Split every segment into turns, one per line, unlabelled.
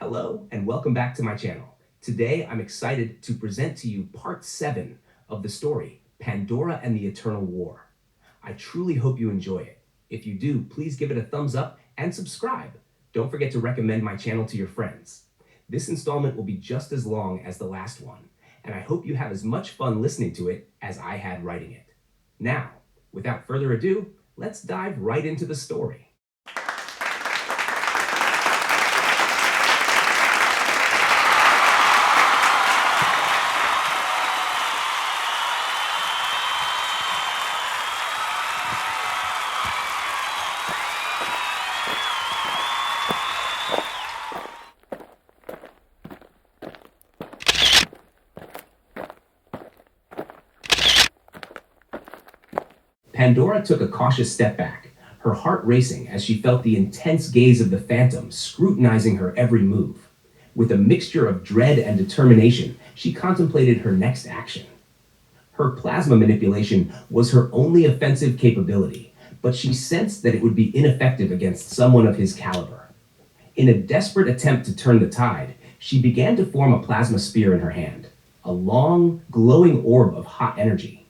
Hello and welcome back to my channel. Today I'm excited to present to you part 7 of the story, Pandora and the Eternal War. I truly hope you enjoy it. If you do, please give it a thumbs up and subscribe. Don't forget to recommend my channel to your friends. This installment will be just as long as the last one, and I hope you have as much fun listening to it as I had writing it. Now, without further ado, let's dive right into the story. Pandora took a cautious step back, her heart racing as she felt the intense gaze of the phantom scrutinizing her every move. With a mixture of dread and determination, she contemplated her next action. Her plasma manipulation was her only offensive capability, but she sensed that it would be ineffective against someone of his caliber. In a desperate attempt to turn the tide, she began to form a plasma spear in her hand, a long, glowing orb of hot energy.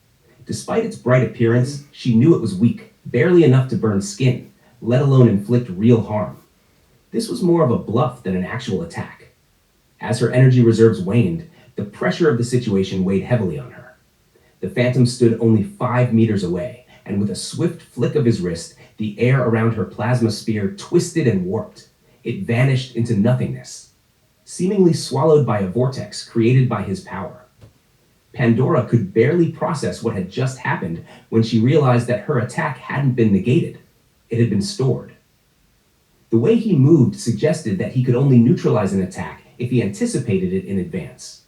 Despite its bright appearance, she knew it was weak, barely enough to burn skin, let alone inflict real harm. This was more of a bluff than an actual attack. As her energy reserves waned, the pressure of the situation weighed heavily on her. The phantom stood only 5 meters away, and with a swift flick of his wrist, the air around her plasma spear twisted and warped. It vanished into nothingness, seemingly swallowed by a vortex created by his power. Pandora could barely process what had just happened when she realized that her attack hadn't been negated. It had been stored. The way he moved suggested that he could only neutralize an attack if he anticipated it in advance.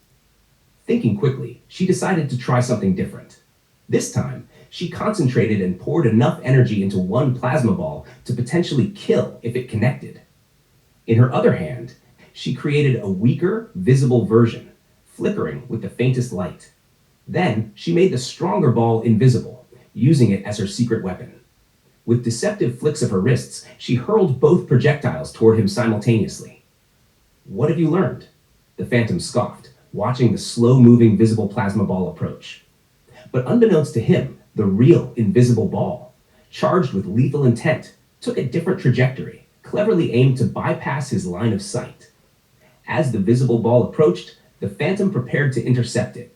Thinking quickly, she decided to try something different. This time, she concentrated and poured enough energy into one plasma ball to potentially kill if it connected. In her other hand, she created a weaker, visible version, flickering with the faintest light. Then, she made the stronger ball invisible, using it as her secret weapon. With deceptive flicks of her wrists, she hurled both projectiles toward him simultaneously. "What have you learned?" The phantom scoffed, watching the slow-moving visible plasma ball approach. But unbeknownst to him, the real invisible ball, charged with lethal intent, took a different trajectory, cleverly aimed to bypass his line of sight. As the visible ball approached, the phantom prepared to intercept it.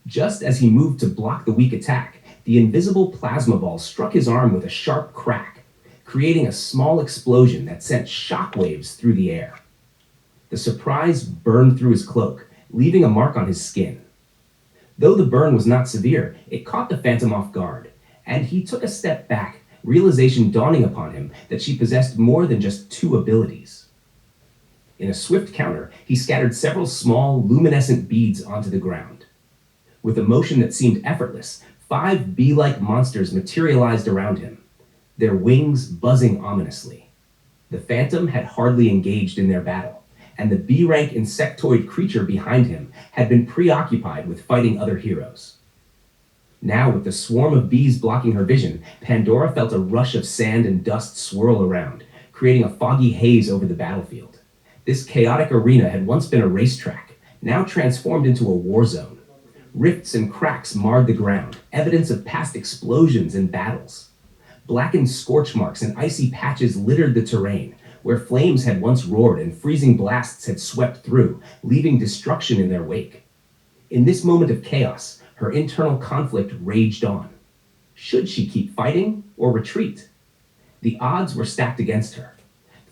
Just as he moved to block the weak attack, the invisible plasma ball struck his arm with a sharp crack, creating a small explosion that sent shockwaves through the air. The surprise burned through his cloak, leaving a mark on his skin. Though the burn was not severe, it caught the phantom off guard, and he took a step back, realization dawning upon him that she possessed more than just 2 abilities. In a swift counter, he scattered several small, luminescent beads onto the ground. With a motion that seemed effortless, 5 bee-like monsters materialized around him, their wings buzzing ominously. The phantom had hardly engaged in their battle, and the bee-rank insectoid creature behind him had been preoccupied with fighting other heroes. Now, with the swarm of bees blocking her vision, Pandora felt a rush of sand and dust swirl around, creating a foggy haze over the battlefield. This chaotic arena had once been a racetrack, now transformed into a war zone. Rifts and cracks marred the ground, evidence of past explosions and battles. Blackened scorch marks and icy patches littered the terrain, where flames had once roared and freezing blasts had swept through, leaving destruction in their wake. In this moment of chaos, her internal conflict raged on. Should she keep fighting or retreat? The odds were stacked against her.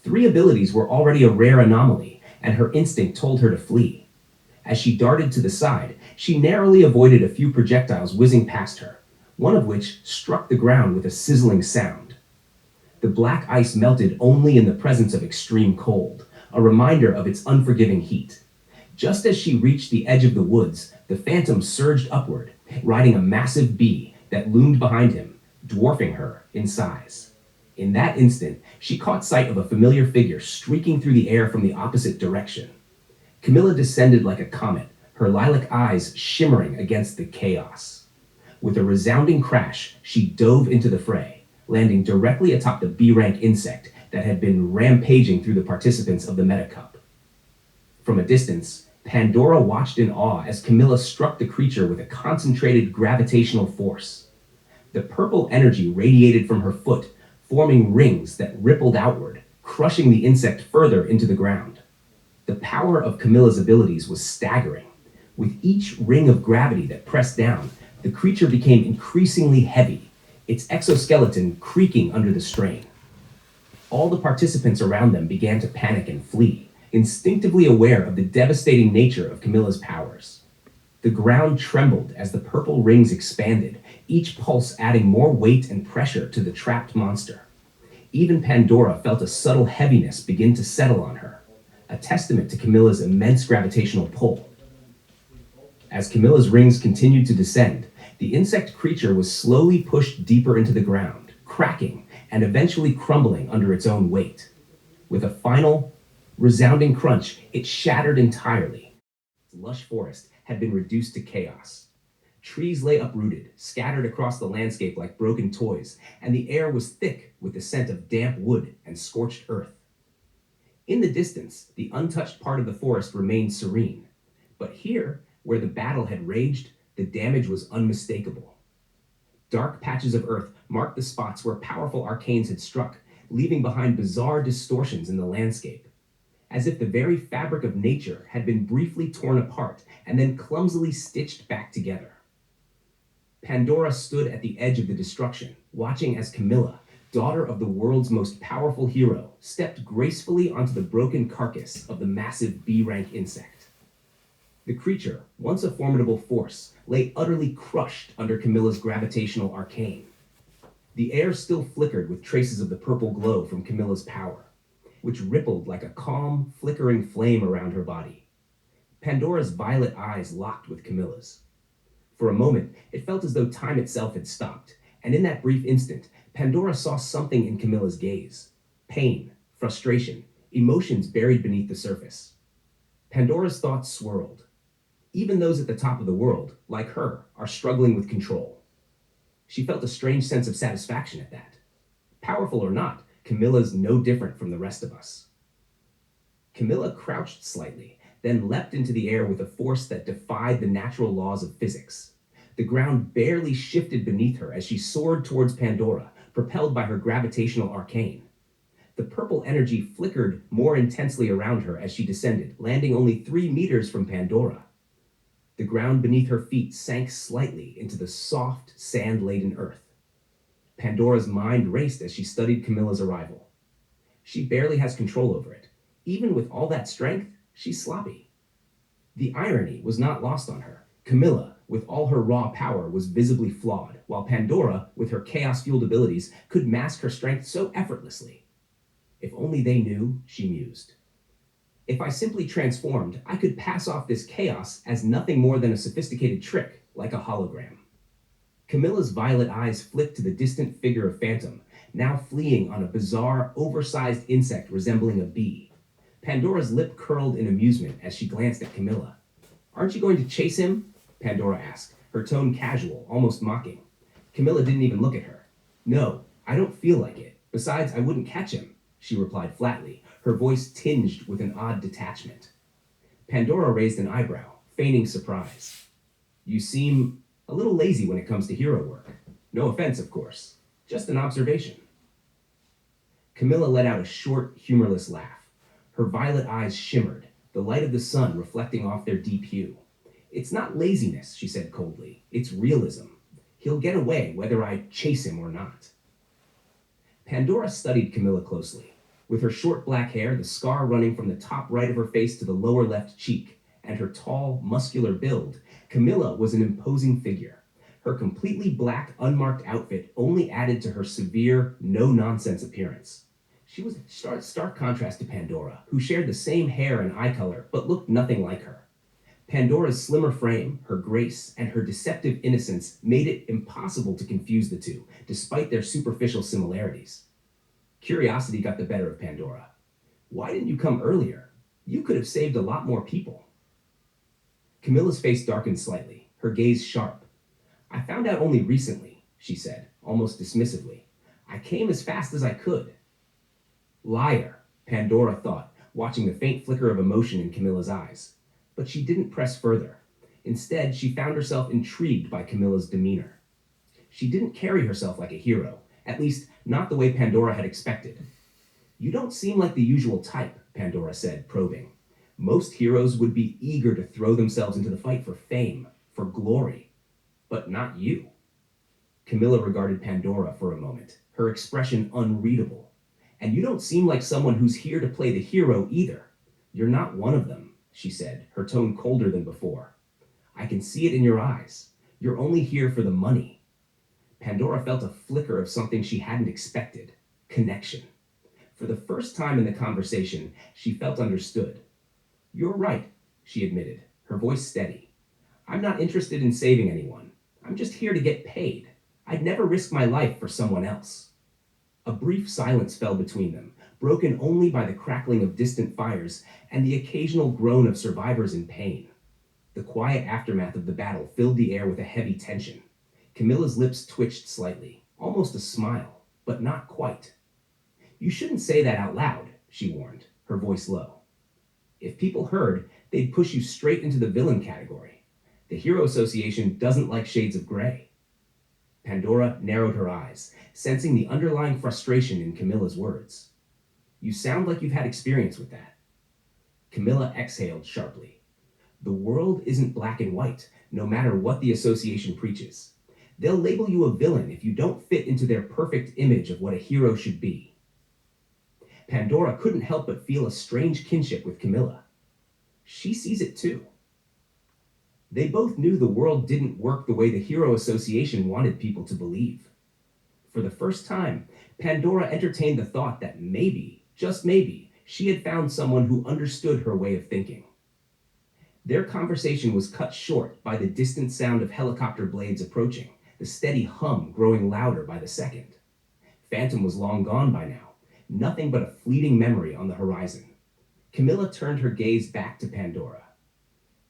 3 abilities were already a rare anomaly, and her instinct told her to flee. As she darted to the side, she narrowly avoided a few projectiles whizzing past her, one of which struck the ground with a sizzling sound. The black ice melted only in the presence of extreme cold, a reminder of its unforgiving heat. Just as she reached the edge of the woods, the phantom surged upward, riding a massive bee that loomed behind him, dwarfing her in size. In that instant, she caught sight of a familiar figure streaking through the air from the opposite direction. Camilla descended like a comet, her lilac eyes shimmering against the chaos. With a resounding crash, she dove into the fray, landing directly atop the B-rank insect that had been rampaging through the participants of the Meta Cup. From a distance, Pandora watched in awe as Camilla struck the creature with a concentrated gravitational force. The purple energy radiated from her foot, forming rings that rippled outward, crushing the insect further into the ground. The power of Camilla's abilities was staggering. With each ring of gravity that pressed down, the creature became increasingly heavy, its exoskeleton creaking under the strain. All the participants around them began to panic and flee, instinctively aware of the devastating nature of Camilla's powers. The ground trembled as the purple rings expanded, each pulse adding more weight and pressure to the trapped monster. Even Pandora felt a subtle heaviness begin to settle on her, a testament to Camilla's immense gravitational pull. As Camilla's rings continued to descend, the insect creature was slowly pushed deeper into the ground, cracking and eventually crumbling under its own weight. With a final, resounding crunch, it shattered entirely. The lush forest had been reduced to chaos. Trees lay uprooted, scattered across the landscape like broken toys, and the air was thick with the scent of damp wood and scorched earth. In the distance, the untouched part of the forest remained serene. But here, where the battle had raged, the damage was unmistakable. Dark patches of earth marked the spots where powerful arcanes had struck, leaving behind bizarre distortions in the landscape, as if the very fabric of nature had been briefly torn apart and then clumsily stitched back together. Pandora stood at the edge of the destruction, watching as Camilla, daughter of the world's most powerful hero, stepped gracefully onto the broken carcass of the massive B-rank insect. The creature, once a formidable force, lay utterly crushed under Camilla's gravitational arcane. The air still flickered with traces of the purple glow from Camilla's power, which rippled like a calm, flickering flame around her body. Pandora's violet eyes locked with Camilla's. For a moment, it felt as though time itself had stopped, and in that brief instant, Pandora saw something in Camilla's gaze. Pain, frustration, emotions buried beneath the surface. Pandora's thoughts swirled. Even those at the top of the world, like her, are struggling with control. She felt a strange sense of satisfaction at that. Powerful or not, Camilla's no different from the rest of us. Camilla crouched slightly, then leapt into the air with a force that defied the natural laws of physics. The ground barely shifted beneath her as she soared towards Pandora, propelled by her gravitational arcane. The purple energy flickered more intensely around her as she descended, landing only 3 meters from Pandora. The ground beneath her feet sank slightly into the soft, sand-laden earth. Pandora's mind raced as she studied Camilla's arrival. She barely has control over it. Even with all that strength, she's sloppy. The irony was not lost on her. Camilla, with all her raw power, was visibly flawed, while Pandora, with her chaos-fueled abilities, could mask her strength so effortlessly. If only they knew, she mused. If I simply transformed, I could pass off this chaos as nothing more than a sophisticated trick, like a hologram. Camilla's violet eyes flicked to the distant figure of Phantom, now fleeing on a bizarre, oversized insect resembling a bee. Pandora's lip curled in amusement as she glanced at Camilla. "Aren't you going to chase him?" Pandora asked, her tone casual, almost mocking. Camilla didn't even look at her. "No, I don't feel like it. Besides, I wouldn't catch him," she replied flatly, her voice tinged with an odd detachment. Pandora raised an eyebrow, feigning surprise. "You seem a little lazy when it comes to hero work. No offense, of course. Just an observation." Camilla let out a short, humorless laugh. Her violet eyes shimmered, the light of the sun reflecting off their deep hue. "It's not laziness," she said coldly. "It's realism. He'll get away whether I chase him or not." Pandora studied Camilla closely. With her short black hair, the scar running from the top right of her face to the lower left cheek, and her tall, muscular build, Camilla was an imposing figure. Her completely black, unmarked outfit only added to her severe, no-nonsense appearance. She was a stark contrast to Pandora, who shared the same hair and eye color, but looked nothing like her. Pandora's slimmer frame, her grace, and her deceptive innocence made it impossible to confuse the two, despite their superficial similarities. Curiosity got the better of Pandora. "Why didn't you come earlier? You could have saved a lot more people." Camilla's face darkened slightly, her gaze sharp. "I found out only recently," she said, almost dismissively. "I came as fast as I could." Liar, Pandora thought, watching the faint flicker of emotion in Camilla's eyes. But she didn't press further. Instead, she found herself intrigued by Camilla's demeanor. She didn't carry herself like a hero, at least not the way Pandora had expected. You don't seem like the usual type, Pandora said, probing. Most heroes would be eager to throw themselves into the fight for fame, for glory. But not you. Camilla regarded Pandora for a moment, her expression unreadable. And you don't seem like someone who's here to play the hero either. You're not one of them, she said, her tone colder than before. I can see it in your eyes. You're only here for the money. Pandora felt a flicker of something she hadn't expected. Connection. For the first time in the conversation, she felt understood. You're right, she admitted, her voice steady. I'm not interested in saving anyone. I'm just here to get paid. I'd never risk my life for someone else. A brief silence fell between them, broken only by the crackling of distant fires and the occasional groan of survivors in pain. The quiet aftermath of the battle filled the air with a heavy tension. Camilla's lips twitched slightly, almost a smile, but not quite. You shouldn't say that out loud, she warned, her voice low. If people heard, they'd push you straight into the villain category. The Hero Association doesn't like shades of gray. Pandora narrowed her eyes, sensing the underlying frustration in Camilla's words. You sound like you've had experience with that. Camilla exhaled sharply. The world isn't black and white, no matter what the association preaches. They'll label you a villain if you don't fit into their perfect image of what a hero should be. Pandora couldn't help but feel a strange kinship with Camilla. She sees it too. They both knew the world didn't work the way the Hero Association wanted people to believe. For the first time, Pandora entertained the thought that maybe, just maybe, she had found someone who understood her way of thinking. Their conversation was cut short by the distant sound of helicopter blades approaching, the steady hum growing louder by the second. Phantom was long gone by now, nothing but a fleeting memory on the horizon. Camilla turned her gaze back to Pandora.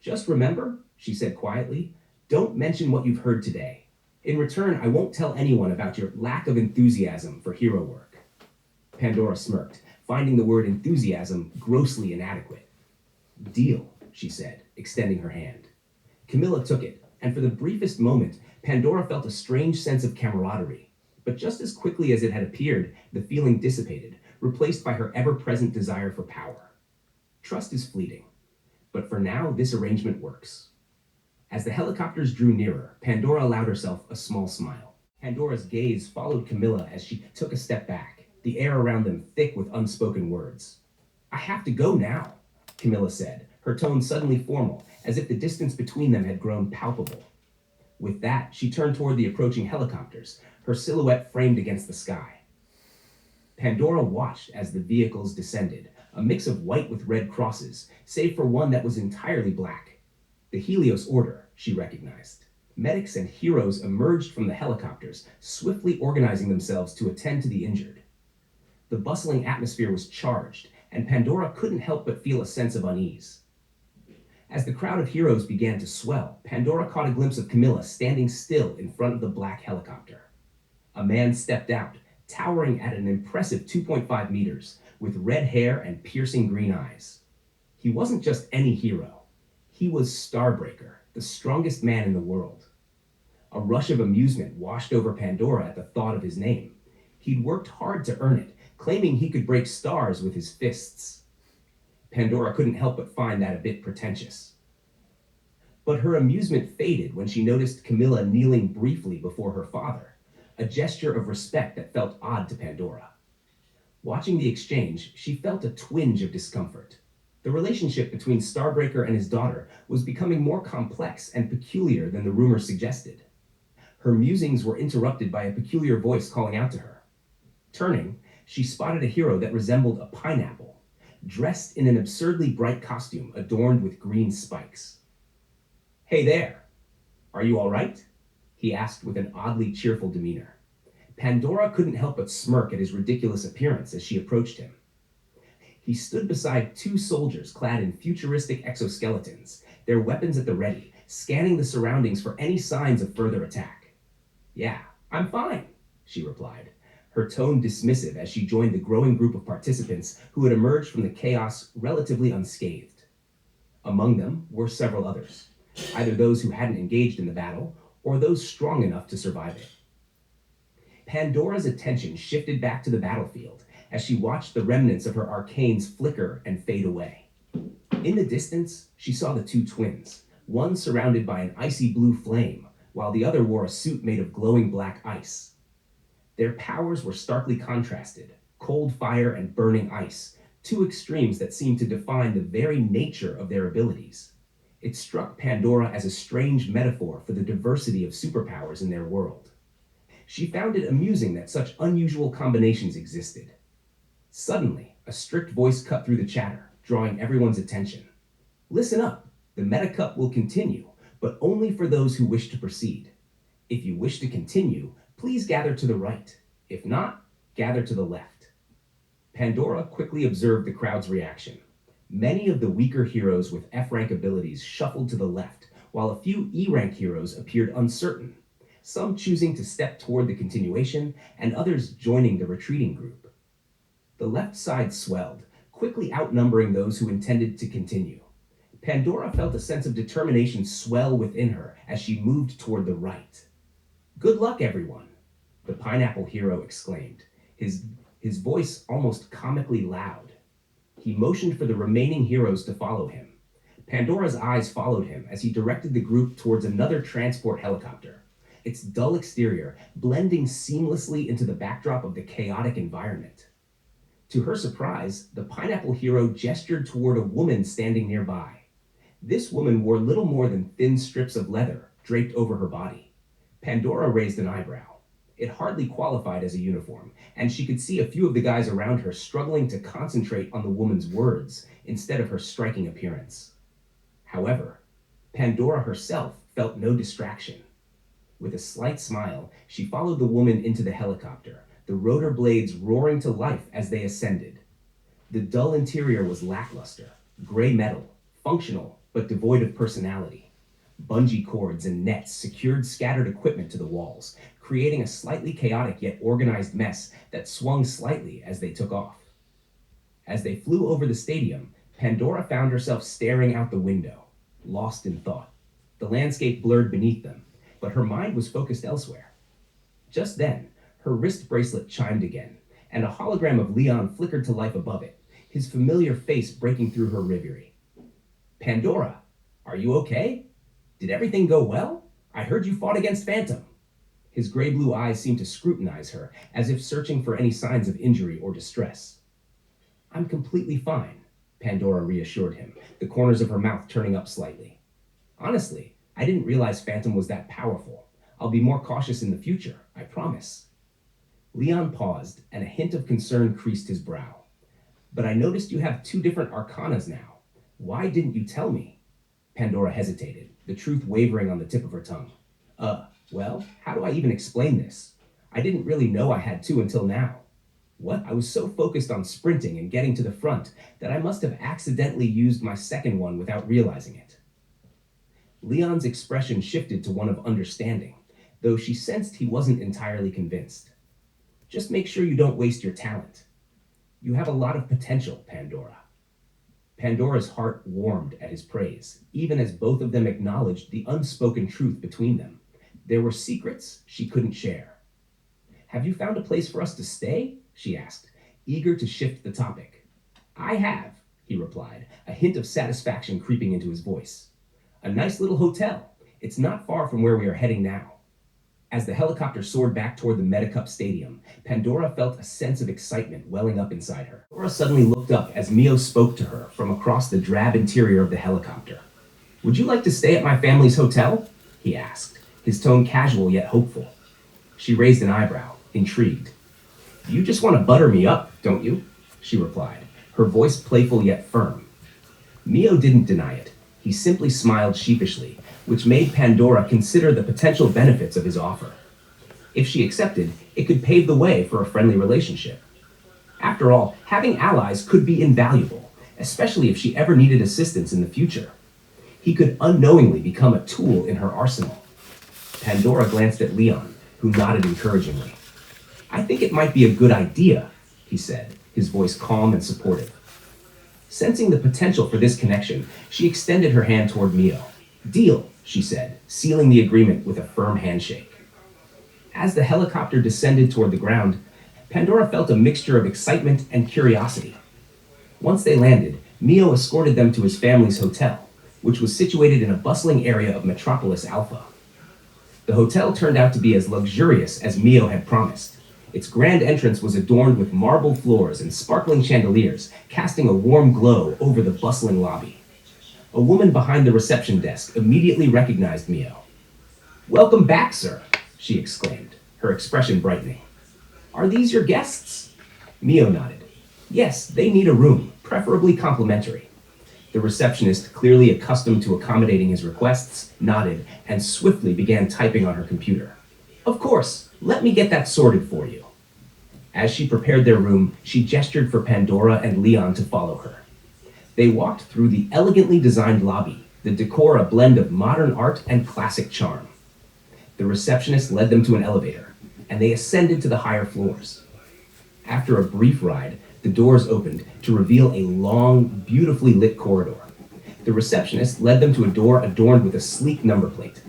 Just remember, she said quietly, don't mention what you've heard today. In return, I won't tell anyone about your lack of enthusiasm for hero work. Pandora smirked, finding the word enthusiasm grossly inadequate. Deal, she said, extending her hand. Camilla took it, and for the briefest moment, Pandora felt a strange sense of camaraderie. But just as quickly as it had appeared, the feeling dissipated, replaced by her ever-present desire for power. Trust is fleeting, but for now, this arrangement works. As the helicopters drew nearer, Pandora allowed herself a small smile. Pandora's gaze followed Camilla as she took a step back, the air around them thick with unspoken words. I have to go now, Camilla said, her tone suddenly formal, as if the distance between them had grown palpable. With that, she turned toward the approaching helicopters, her silhouette framed against the sky. Pandora watched as the vehicles descended, a mix of white with red crosses, save for one that was entirely black. The Helios Order, she recognized. Medics and heroes emerged from the helicopters, swiftly organizing themselves to attend to the injured. The bustling atmosphere was charged, and Pandora couldn't help but feel a sense of unease. As the crowd of heroes began to swell, Pandora caught a glimpse of Camilla standing still in front of the black helicopter. A man stepped out, towering at an impressive 2.5 meters, with red hair and piercing green eyes. He wasn't just any hero. He was Starbreaker, the strongest man in the world. A rush of amusement washed over Pandora at the thought of his name. He'd worked hard to earn it, claiming he could break stars with his fists. Pandora couldn't help but find that a bit pretentious. But her amusement faded when she noticed Camilla kneeling briefly before her father, a gesture of respect that felt odd to Pandora. Watching the exchange, she felt a twinge of discomfort. The relationship between Starbreaker and his daughter was becoming more complex and peculiar than the rumors suggested. Her musings were interrupted by a peculiar voice calling out to her. Turning, she spotted a hero that resembled a pineapple, dressed in an absurdly bright costume adorned with green spikes. Hey there, are you all right? He asked with an oddly cheerful demeanor. Pandora couldn't help but smirk at his ridiculous appearance as she approached him. He stood beside two soldiers clad in futuristic exoskeletons, their weapons at the ready, scanning the surroundings for any signs of further attack. Yeah, I'm fine, she replied, her tone dismissive as she joined the growing group of participants who had emerged from the chaos relatively unscathed. Among them were several others, either those who hadn't engaged in the battle or those strong enough to survive it. Pandora's attention shifted back to the battlefield as she watched the remnants of her arcanes flicker and fade away. In the distance, she saw the two twins, one surrounded by an icy blue flame, while the other wore a suit made of glowing black ice. Their powers were starkly contrasted, cold fire and burning ice, two extremes that seemed to define the very nature of their abilities. It struck Pandora as a strange metaphor for the diversity of superpowers in their world. She found it amusing that such unusual combinations existed. Suddenly, a strict voice cut through the chatter, drawing everyone's attention. Listen up, the Meta Cup will continue, but only for those who wish to proceed. If you wish to continue, please gather to the right. If not, gather to the left. Pandora quickly observed the crowd's reaction. Many of the weaker heroes with F-rank abilities shuffled to the left, while a few E-rank heroes appeared uncertain, some choosing to step toward the continuation and others joining the retreating group. The left side swelled, quickly outnumbering those who intended to continue. Pandora felt a sense of determination swell within her as she moved toward the right. Good luck, everyone, the pineapple hero exclaimed, his voice almost comically loud. He motioned for the remaining heroes to follow him. Pandora's eyes followed him as he directed the group towards another transport helicopter, its dull exterior blending seamlessly into the backdrop of the chaotic environment. To her surprise, the pineapple hero gestured toward a woman standing nearby. This woman wore little more than thin strips of leather draped over her body. Pandora raised an eyebrow. It hardly qualified as a uniform, and she could see a few of the guys around her struggling to concentrate on the woman's words instead of her striking appearance. However, Pandora herself felt no distraction. With a slight smile, she followed the woman into the helicopter, the rotor blades roaring to life as they ascended. The dull interior was lackluster, gray metal, functional but devoid of personality. Bungee cords and nets secured scattered equipment to the walls, creating a slightly chaotic yet organized mess that swung slightly as they took off. As they flew over the stadium, Pandora found herself staring out the window, lost in thought. The landscape blurred beneath them, but her mind was focused elsewhere. Just then, her wrist bracelet chimed again, and a hologram of Leon flickered to life above it, his familiar face breaking through her reverie. Pandora, are you okay? Did everything go well? I heard you fought against Phantom. His gray-blue eyes seemed to scrutinize her, as if searching for any signs of injury or distress. I'm completely fine, Pandora reassured him, the corners of her mouth turning up slightly. Honestly, I didn't realize Phantom was that powerful. I'll be more cautious in the future, I promise. Leon paused, and a hint of concern creased his brow. But I noticed you have 2 different arcanas now. Why didn't you tell me? Pandora hesitated, the truth wavering on the tip of her tongue. Well, how do I even explain this? I didn't really know I had 2 until now. What? I was so focused on sprinting and getting to the front that I must have accidentally used my second one without realizing it. Leon's expression shifted to one of understanding, though she sensed he wasn't entirely convinced. Just make sure you don't waste your talent. You have a lot of potential, Pandora. Pandora's heart warmed at his praise, even as both of them acknowledged the unspoken truth between them. There were secrets she couldn't share. Have you found a place for us to stay? She asked, eager to shift the topic. I have, he replied, a hint of satisfaction creeping into his voice. A nice little hotel. It's not far from where we are heading now. As the helicopter soared back toward the MetaCup Stadium, Pandora felt a sense of excitement welling up inside her. Pandora suddenly looked up as Mio spoke to her from across the drab interior of the helicopter. Would you like to stay at my family's hotel? He asked, his tone casual yet hopeful. She raised an eyebrow, intrigued. You just want to butter me up, don't you? She replied, her voice playful yet firm. Mio didn't deny it. He simply smiled sheepishly, which made Pandora consider the potential benefits of his offer. If she accepted, it could pave the way for a friendly relationship. After all, having allies could be invaluable, especially if she ever needed assistance in the future. He could unknowingly become a tool in her arsenal. Pandora glanced at Leon, who nodded encouragingly. I think it might be a good idea, he said, his voice calm and supportive. Sensing the potential for this connection, she extended her hand toward Mio. Deal, she said, sealing the agreement with a firm handshake. As the helicopter descended toward the ground, Pandora felt a mixture of excitement and curiosity. Once they landed, Mio escorted them to his family's hotel, which was situated in a bustling area of Metropolis Alpha. The hotel turned out to be as luxurious as Mio had promised. Its grand entrance was adorned with marble floors and sparkling chandeliers, casting a warm glow over the bustling lobby. A woman behind the reception desk immediately recognized Mio. "Welcome back, sir," she exclaimed, her expression brightening. "Are these your guests?" Mio nodded. "Yes, they need a room, preferably complimentary." The receptionist, clearly accustomed to accommodating his requests, nodded and swiftly began typing on her computer. "Of course, let me get that sorted for you." As she prepared their room, she gestured for Pandora and Leon to follow her. They walked through the elegantly designed lobby, the decor a blend of modern art and classic charm. The receptionist led them to an elevator, and they ascended to the higher floors. After a brief ride, the doors opened to reveal a long, beautifully lit corridor. The receptionist led them to a door adorned with a sleek number plate.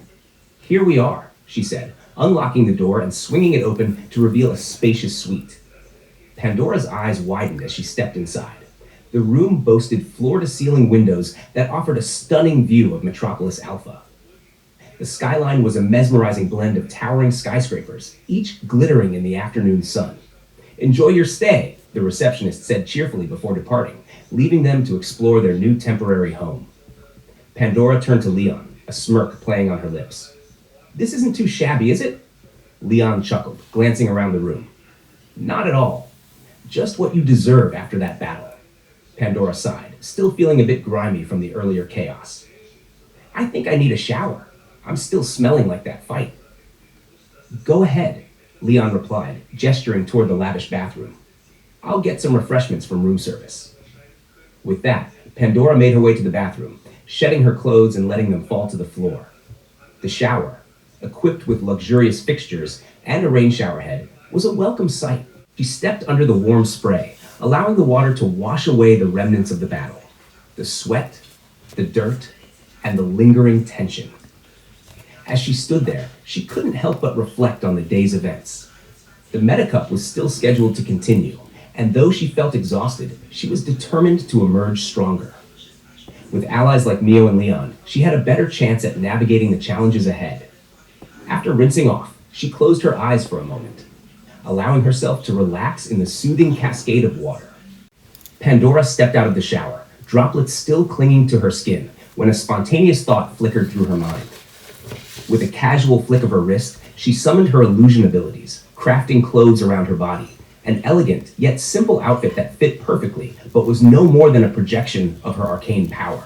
"Here we are," she said, unlocking the door and swinging it open to reveal a spacious suite. Pandora's eyes widened as she stepped inside. The room boasted floor-to-ceiling windows that offered a stunning view of Metropolis Alpha. The skyline was a mesmerizing blend of towering skyscrapers, each glittering in the afternoon sun. "Enjoy your stay," the receptionist said cheerfully before departing, leaving them to explore their new temporary home. Pandora turned to Leon, a smirk playing on her lips. "This isn't too shabby, is it?" Leon chuckled, glancing around the room. "Not at all. Just what you deserve after that battle." Pandora sighed, still feeling a bit grimy from the earlier chaos. "I think I need a shower. I'm still smelling like that fight." "Go ahead," Leon replied, gesturing toward the lavish bathroom. "I'll get some refreshments from room service." With that, Pandora made her way to the bathroom, shedding her clothes and letting them fall to the floor. The shower, equipped with luxurious fixtures and a rain shower head, was a welcome sight. She stepped under the warm spray, allowing the water to wash away the remnants of the battle. The sweat, the dirt, and the lingering tension. As she stood there, she couldn't help but reflect on the day's events. The Metacup was still scheduled to continue, and though she felt exhausted, she was determined to emerge stronger. With allies like Mio and Leon, she had a better chance at navigating the challenges ahead. After rinsing off, she closed her eyes for a moment, allowing herself to relax in the soothing cascade of water. Pandora stepped out of the shower, droplets still clinging to her skin, when a spontaneous thought flickered through her mind. With a casual flick of her wrist, she summoned her illusion abilities, crafting clothes around her body, an elegant yet simple outfit that fit perfectly, but was no more than a projection of her arcane power.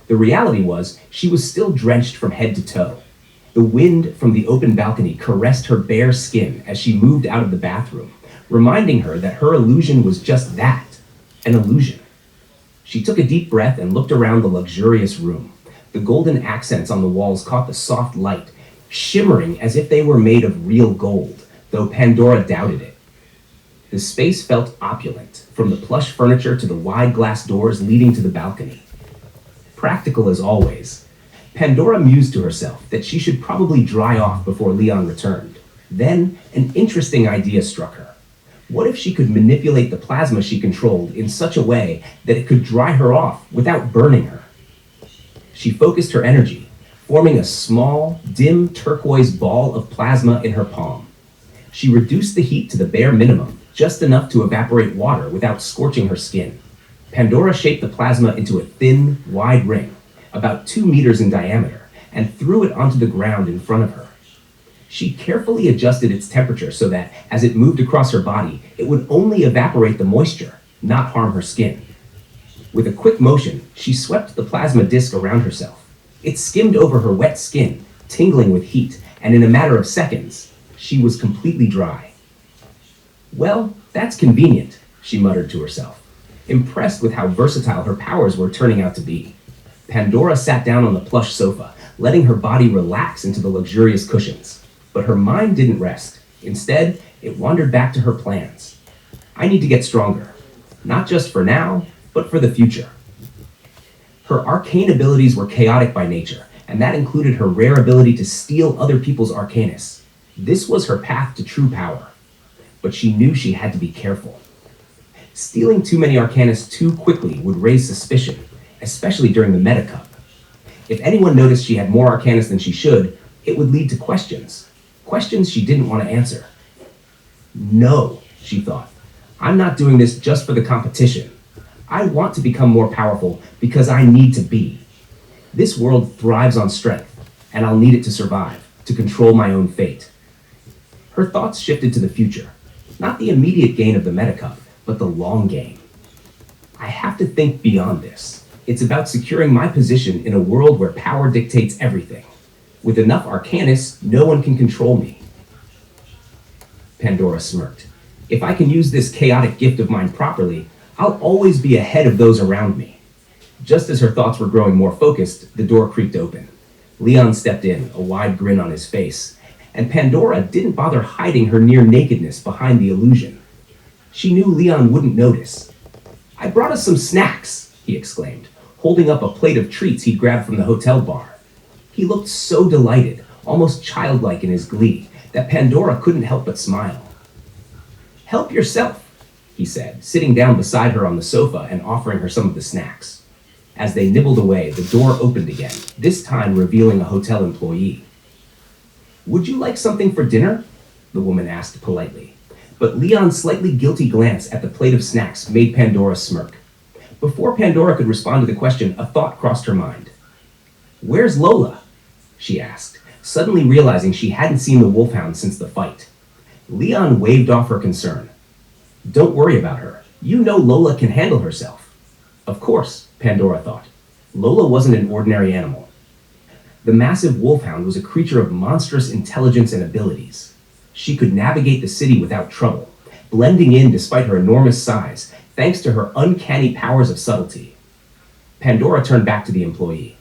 The reality was, she was still drenched from head to toe. The wind from the open balcony caressed her bare skin as she moved out of the bathroom, reminding her that her illusion was just that, an illusion. She took a deep breath and looked around the luxurious room. The golden accents on the walls caught the soft light, shimmering as if they were made of real gold, though Pandora doubted it. The space felt opulent, from the plush furniture to the wide glass doors leading to the balcony. Practical as always, Pandora mused to herself that she should probably dry off before Leon returned. Then, an interesting idea struck her. What if she could manipulate the plasma she controlled in such a way that it could dry her off without burning her? She focused her energy, forming a small, dim turquoise ball of plasma in her palm. She reduced the heat to the bare minimum, just enough to evaporate water without scorching her skin. Pandora shaped the plasma into a thin, wide ring, about 2 meters in diameter, and threw it onto the ground in front of her. She carefully adjusted its temperature so that, as it moved across her body, it would only evaporate the moisture, not harm her skin. With a quick motion, she swept the plasma disc around herself. It skimmed over her wet skin, tingling with heat, and in a matter of seconds, she was completely dry. "Well, that's convenient," she muttered to herself, impressed with how versatile her powers were turning out to be. Pandora sat down on the plush sofa, letting her body relax into the luxurious cushions. But her mind didn't rest. Instead, It wandered back to her plans. I need to get stronger, not just for now, but for the future. Her arcane abilities were chaotic by nature, and that included her rare ability to steal other people's arcanus. This was her path to true power, but she knew she had to be careful. Stealing too many arcanus too quickly would raise suspicion, especially during the meta cup. If anyone noticed she had more arcanus than she should, it would lead to questions. Questions she didn't want to answer. No, she thought. I'm not doing this just for the competition. I want to become more powerful because I need to be. This world thrives on strength, and I'll need it to survive, to control my own fate. Her thoughts shifted to the future. Not the immediate gain of the meta cup, but the long game. I have to think beyond this. It's about securing my position in a world where power dictates everything. With enough arcanus, no one can control me. Pandora smirked. If I can use this chaotic gift of mine properly, I'll always be ahead of those around me. Just as her thoughts were growing more focused, the door creaked open. Leon stepped in, a wide grin on his face, and Pandora didn't bother hiding her near nakedness behind the illusion. She knew Leon wouldn't notice. I brought us some snacks, he exclaimed, holding up a plate of treats he'd grabbed from the hotel bar. He looked so delighted, almost childlike in his glee, that Pandora couldn't help but smile. Help yourself, he said, sitting down beside her on the sofa and offering her some of the snacks. As they nibbled away, the door opened again, this time revealing a hotel employee. Would you like something for dinner? The woman asked politely. But Leon's slightly guilty glance at the plate of snacks made Pandora smirk. Before Pandora could respond to the question, a thought crossed her mind. Where's Lola? She asked, suddenly realizing she hadn't seen the wolfhound since the fight. Leon waved off her concern. Don't worry about her. You know Lola can handle herself. Of course, Pandora thought. Lola wasn't an ordinary animal. The massive wolfhound was a creature of monstrous intelligence and abilities. She could navigate the city without trouble, blending in despite her enormous size, thanks to her uncanny powers of subtlety. Pandora turned back to the employee.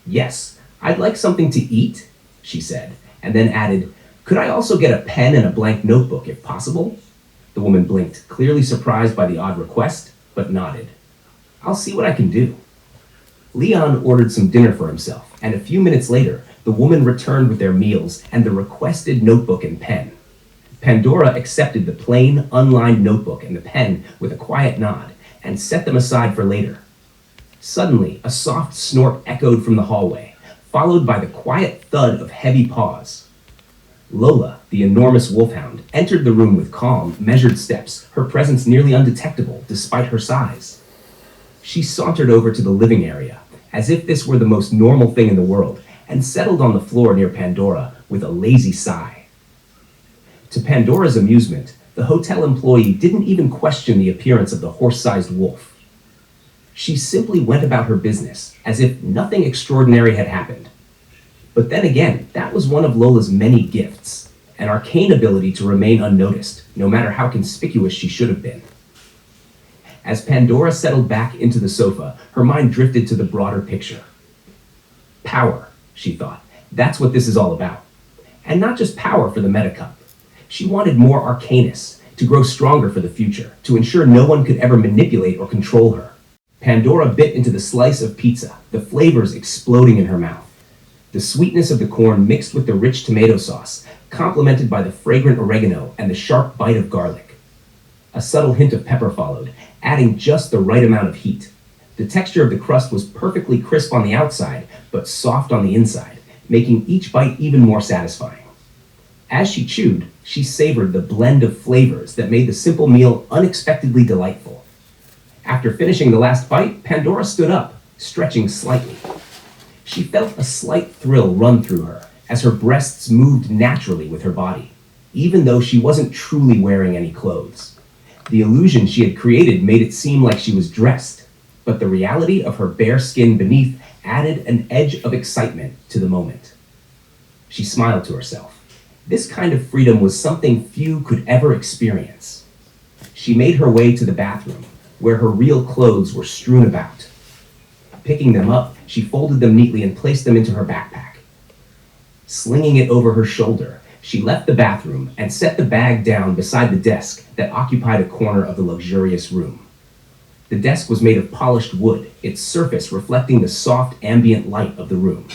Yes, I'd like something to eat, she said, and then added, could I also get a pen and a blank notebook if possible? The woman blinked, clearly surprised by the odd request, but nodded. I'll see what I can do. Leon ordered some dinner for himself, and a few minutes later, the woman returned with their meals and the requested notebook and pen. Pandora accepted the plain, unlined notebook and the pen with a quiet nod and set them aside for later. Suddenly, a soft snort echoed from the hallway, followed by the quiet thud of heavy paws. Lola, the enormous wolfhound, entered the room with calm, measured steps, her presence nearly undetectable despite her size. She sauntered over to the living area, as if this were the most normal thing in the world, and settled on the floor near Pandora with a lazy sigh. To Pandora's amusement, the hotel employee didn't even question the appearance of the horse-sized wolf. She simply went about her business, as if nothing extraordinary had happened. But then again, that was one of Lola's many gifts, an arcane ability to remain unnoticed, no matter how conspicuous she should have been. As Pandora settled back into the sofa, her mind drifted to the broader picture. Power, she thought. That's what this is all about. And not just power for the meta cup. She wanted more arcanus, to grow stronger for the future, to ensure no one could ever manipulate or control her. Pandora bit into the slice of pizza, the flavors exploding in her mouth. The sweetness of the corn mixed with the rich tomato sauce, complemented by the fragrant oregano and the sharp bite of garlic. A subtle hint of pepper followed, adding just the right amount of heat. The texture of the crust was perfectly crisp on the outside, but soft on the inside, making each bite even more satisfying. As she chewed, she savored the blend of flavors that made the simple meal unexpectedly delightful. After finishing the last bite, Pandora stood up, stretching slightly. She felt a slight thrill run through her as her breasts moved naturally with her body, even though she wasn't truly wearing any clothes. The illusion she had created made it seem like she was dressed, but the reality of her bare skin beneath added an edge of excitement to the moment. She smiled to herself. This kind of freedom was something few could ever experience. She made her way to the bathroom, where her real clothes were strewn about. Picking them up, she folded them neatly and placed them into her backpack. Slinging it over her shoulder, She left the bathroom and set the bag down beside the desk that occupied a corner of the luxurious room. The desk was made of polished wood, its surface reflecting the soft ambient light of the room.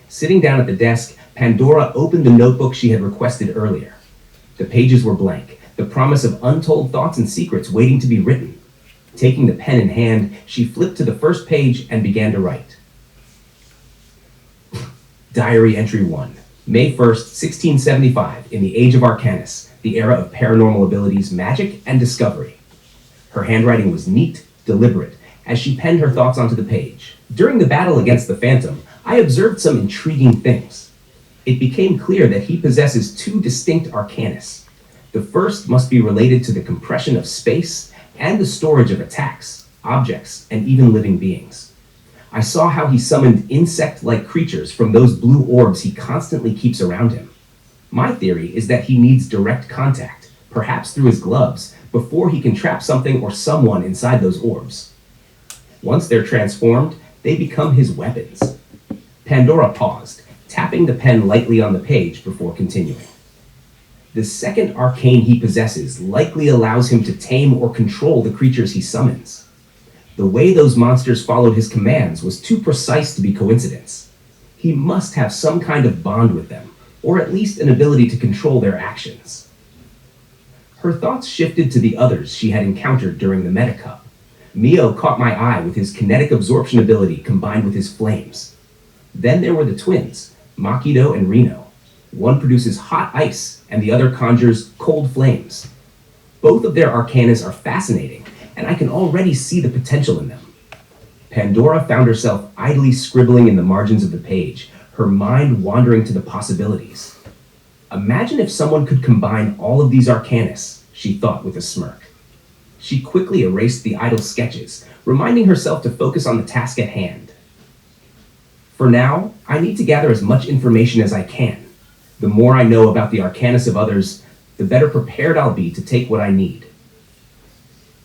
Sitting down at the desk, Pandora opened the notebook she had requested earlier. The pages were blank, the promise of untold thoughts and secrets waiting to be written. Taking the pen in hand, she flipped to the first page and began to write. Diary Entry 1. May 1st, 1675, in the Age of Arcanus, the era of paranormal abilities, magic, and discovery. Her handwriting was neat, deliberate, as she penned her thoughts onto the page. During the battle against the Phantom, I observed some intriguing things. It became clear that he possesses two distinct arcanas. The first must be related to the compression of space and the storage of attacks, objects, and even living beings. I saw how he summoned insect-like creatures from those blue orbs he constantly keeps around him. My theory is that he needs direct contact, perhaps through his gloves, before he can trap something or someone inside those orbs. Once they're transformed, they become his weapons. Pandora paused, tapping the pen lightly on the page before continuing. The second arcane he possesses likely allows him to tame or control the creatures he summons. The way those monsters followed his commands was too precise to be coincidence. He must have some kind of bond with them, or at least an ability to control their actions. Her thoughts shifted to the others she had encountered during the Metacup. Mio caught my eye with his kinetic absorption ability combined with his flames. Then there were the twins, Makido and Reno. One produces hot ice and the other conjures cold flames. Both of their arcanas are fascinating, and I can already see the potential in them. Pandora found herself idly scribbling in the margins of the page, her mind wandering to the possibilities. Imagine if someone could combine all of these arcanas, she thought with a smirk. She quickly erased the idle sketches, reminding herself to focus on the task at hand. For now, I need to gather as much information as I can. The more I know about the arcanas of others, the better prepared I'll be to take what I need.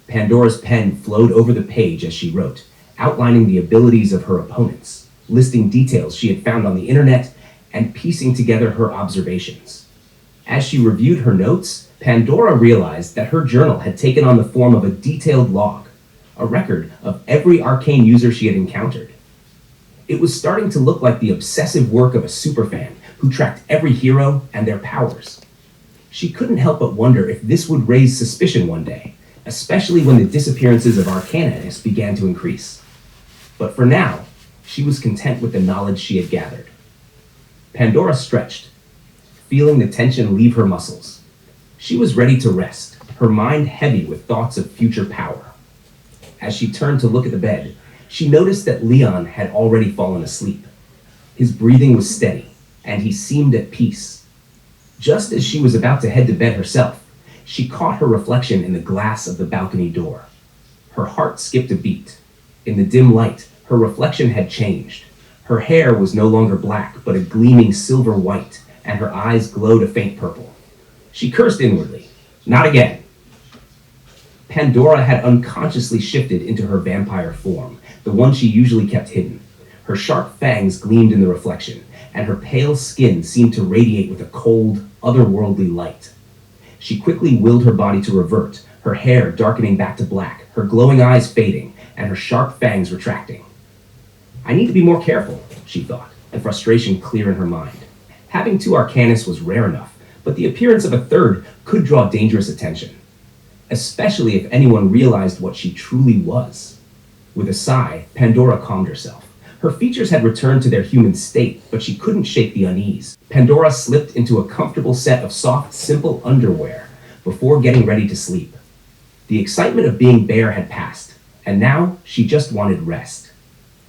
Pandora's pen flowed over the page as she wrote, outlining the abilities of her opponents, listing details she had found on the internet, and piecing together her observations. As she reviewed her notes, Pandora realized that her journal had taken on the form of a detailed log, a record of every arcane user she had encountered. It was starting to look like the obsessive work of a superfan who tracked every hero and their powers. She couldn't help but wonder if this would raise suspicion one day, especially when the disappearances of arcanists began to increase. But for now, she was content with the knowledge she had gathered. Pandora stretched, feeling the tension leave her muscles. She was ready to rest, her mind heavy with thoughts of future power. As she turned to look at the bed, she noticed that Leon had already fallen asleep. His breathing was steady, and he seemed at peace. Just as she was about to head to bed herself, she caught her reflection in the glass of the balcony door. Her heart skipped a beat. In the dim light, her reflection had changed. Her hair was no longer black, but a gleaming silver white, and her eyes glowed a faint purple. She cursed inwardly. Not again. Pandora had unconsciously shifted into her vampire form, the one she usually kept hidden. Her sharp fangs gleamed in the reflection, and her pale skin seemed to radiate with a cold, otherworldly light. She quickly willed her body to revert, her hair darkening back to black, her glowing eyes fading, and her sharp fangs retracting. I need to be more careful, she thought, the frustration clear in her mind. Having two arcanas was rare enough, but the appearance of a third could draw dangerous attention, especially if anyone realized what she truly was. With a sigh, Pandora calmed herself. Her features had returned to their human state, but she couldn't shake the unease. Pandora slipped into a comfortable set of soft, simple underwear before getting ready to sleep. The excitement of being bare had passed, and now she just wanted rest.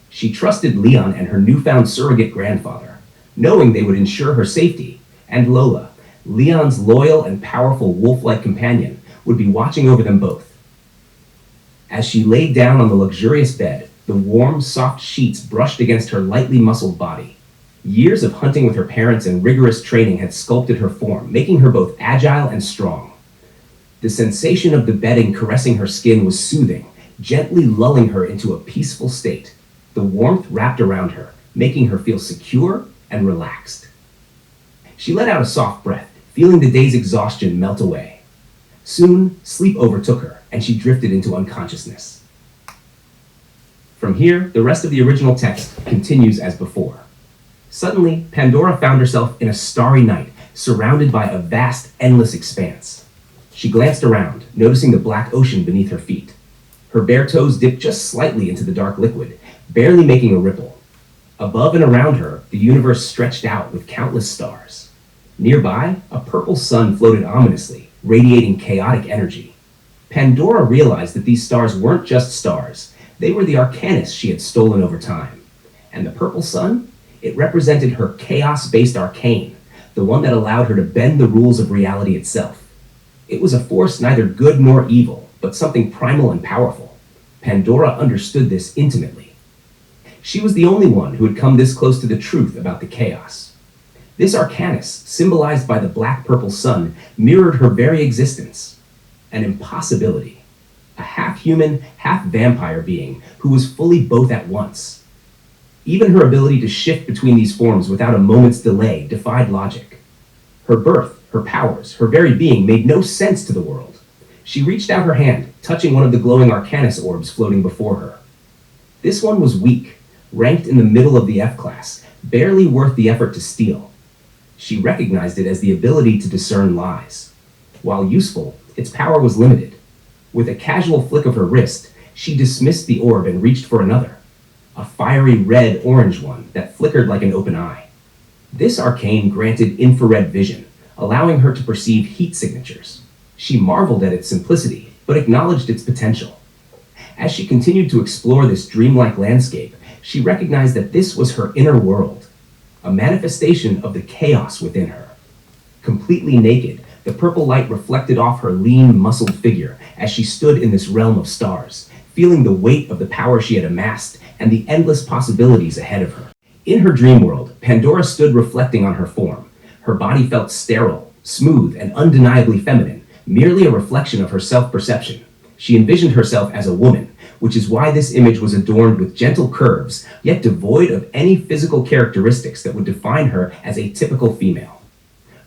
She trusted Leon and her newfound surrogate grandfather, knowing they would ensure her safety, and Lola, Leon's loyal and powerful wolf-like companion, would be watching over them both. As she laid down on the luxurious bed, the warm, soft sheets brushed against her lightly muscled body. Years of hunting with her parents and rigorous training had sculpted her form, making her both agile and strong. The sensation of the bedding caressing her skin was soothing, gently lulling her into a peaceful state. The warmth wrapped around her, making her feel secure and relaxed. She let out a soft breath, feeling the day's exhaustion melt away. Soon, sleep overtook her, and she drifted into unconsciousness. From here, the rest of the original text continues as before. Suddenly, Pandora found herself in a starry night, surrounded by a vast, endless expanse. She glanced around, noticing the black ocean beneath her feet. Her bare toes dipped just slightly into the dark liquid, barely making a ripple. Above and around her, the universe stretched out with countless stars. Nearby, a purple sun floated ominously, radiating chaotic energy. Pandora realized that these stars weren't just stars, they were the arcanas she had stolen over time. And the purple sun? It represented her chaos-based arcane, the one that allowed her to bend the rules of reality itself. It was a force neither good nor evil, but something primal and powerful. Pandora understood this intimately. She was the only one who had come this close to the truth about the chaos. This arcanus, symbolized by the black-purple sun, mirrored her very existence. An impossibility. A half-human, half-vampire being who was fully both at once. Even her ability to shift between these forms without a moment's delay defied logic. Her birth, her powers, her very being made no sense to the world. She reached out her hand, touching one of the glowing arcanus orbs floating before her. This one was weak, ranked in the middle of the F class, barely worth the effort to steal. She recognized it as the ability to discern lies. While useful, its power was limited. With a casual flick of her wrist, she dismissed the orb and reached for another, a fiery red-orange one that flickered like an open eye. This arcane granted infrared vision, allowing her to perceive heat signatures. She marveled at its simplicity, but acknowledged its potential. As she continued to explore this dreamlike landscape, she recognized that this was her inner world, a manifestation of the chaos within her. Completely naked, the purple light reflected off her lean, muscled figure as she stood in this realm of stars, feeling the weight of the power she had amassed and the endless possibilities ahead of her. In her dream world, Pandora stood reflecting on her form. Her body felt sterile, smooth, and undeniably feminine, merely a reflection of her self-perception. She envisioned herself as a woman, which is why this image was adorned with gentle curves, yet devoid of any physical characteristics that would define her as a typical female.